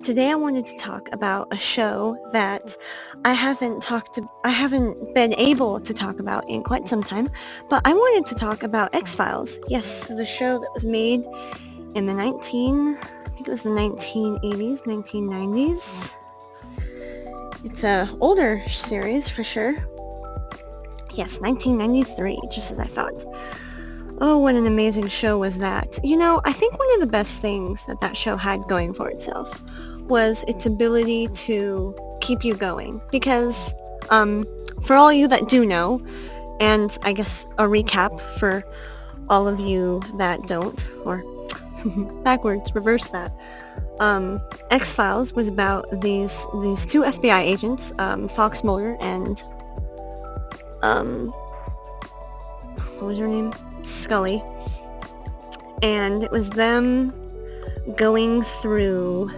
Today I wanted to talk about a show that I haven't been able to talk about in quite some time, but I wanted to talk about X-Files. Yes, the show that was made in the 1980s, 1990s. It's a older series for sure. Yes, 1993, just as I thought. Oh, what an amazing show was that. I think one of the best things that show had going for itself was its ability to keep you going. Because, for all you that do know, and I guess a recap for all of you that don't, or backwards, reverse that. X-Files was about these two FBI agents, Fox Mulder and, what was her name? Scully. And it was them going through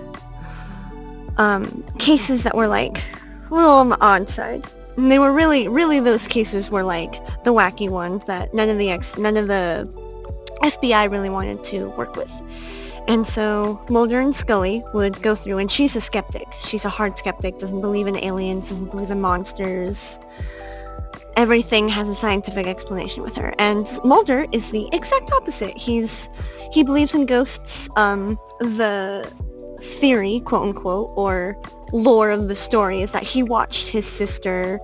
cases that were like a little on the odd side. And they were really those cases were like the wacky ones that none of the FBI really wanted to work with. And so Mulder and Scully would go through, and she's a skeptic. She's a hard skeptic, doesn't believe in aliens, doesn't believe in monsters. Everything has a scientific explanation with her. And Mulder is the exact opposite. He believes in ghosts. The theory, quote unquote, or lore of the story is that he watched his sister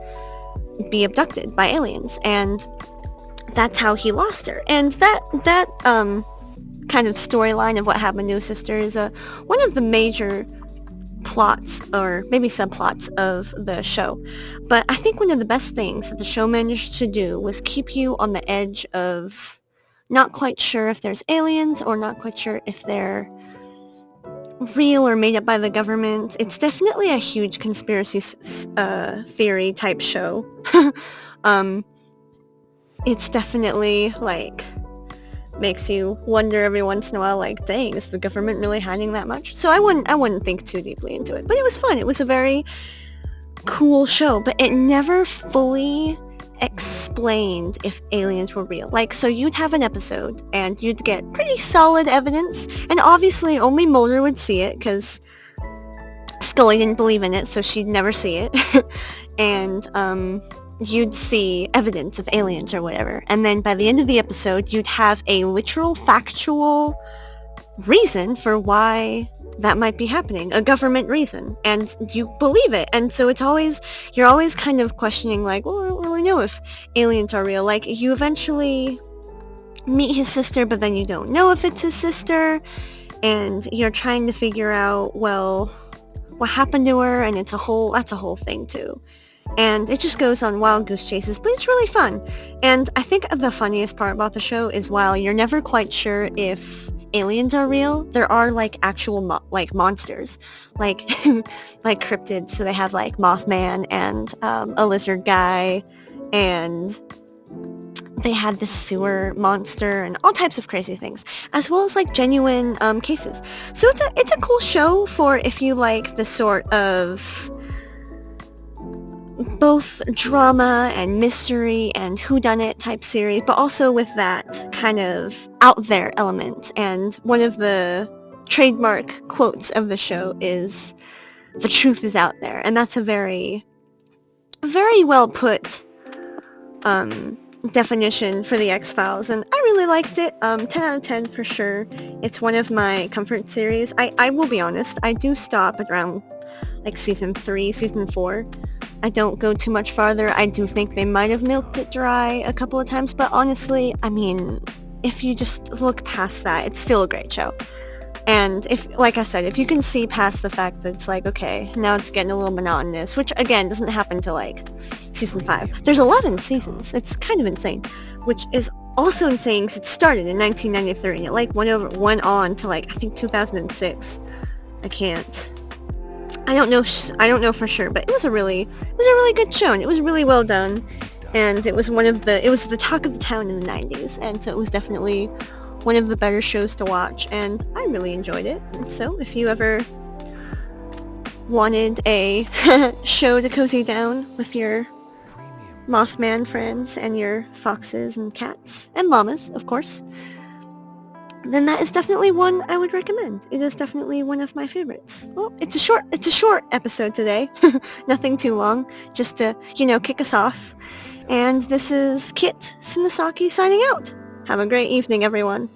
be abducted by aliens, and that's how he lost her. And that kind of storyline of what happened to his sister is one of the major plots, or maybe subplots, of the show. But I think one of the best things that the show managed to do was keep you on the edge of not quite sure if there's aliens, or not quite sure if they're real or made up by the government. It's definitely a huge conspiracy theory type show. It's definitely like makes you wonder every once in a while, like, dang, is the government really hiding that much? So I wouldn't think too deeply into it. But it was fun. It was a very cool show, but it never fully explained if aliens were real. Like, so you'd have an episode, and you'd get pretty solid evidence, and obviously only Mulder would see it, because Scully didn't believe in it, so she'd never see it. And, you'd see evidence of aliens or whatever, and then by the end of the episode, you'd have a literal, factual reason for why that might be happening, a government reason, and you believe it. And so you're always kind of questioning, like, well, I don't really know if aliens are real. Like, you eventually meet his sister, but then you don't know if it's his sister, and you're trying to figure out, well, what happened to her, and that's a whole thing too. And it just goes on wild goose chases, but it's really fun. And I think the funniest part about the show is, while you're never quite sure if aliens are real, there are like actual monsters, like like cryptids. So they have like Mothman and a lizard guy, and they had this sewer monster and all types of crazy things, as well as like genuine cases. So it's a cool show for if you like the sort of both drama and mystery and whodunit type series, but also with that kind of out there element. And one of the trademark quotes of the show is, "The truth is out there," and that's a very, very well put definition for the X-Files, and I really liked it. 10 out of 10 for sure. It's one of my comfort series. I will be honest, I do stop at around like season 3, season 4. I don't go too much farther. I do think they might have milked it dry a couple of times, but honestly, I mean, if you just look past that, it's still a great show. And if, like I said, if you can see past the fact that it's like, okay, now it's getting a little monotonous, which again doesn't happen till like season 5. There's 11 seasons. It's kind of insane, which is also insane because it started in 1993 and it like went on to like, I think 2006. I don't know for sure, but it was a really good show, and it was really well done, and it was the talk of the town in the 90s, and so it was definitely one of the better shows to watch, and I really enjoyed it. And so if you ever wanted a show to cozy down with your Mothman friends and your foxes and cats and llamas, of course, then that is definitely one I would recommend. It is definitely one of my favorites. Well, it's a short episode today. Nothing too long, just to, kick us off. And this is Kit Tsunosaki signing out. Have a great evening, everyone.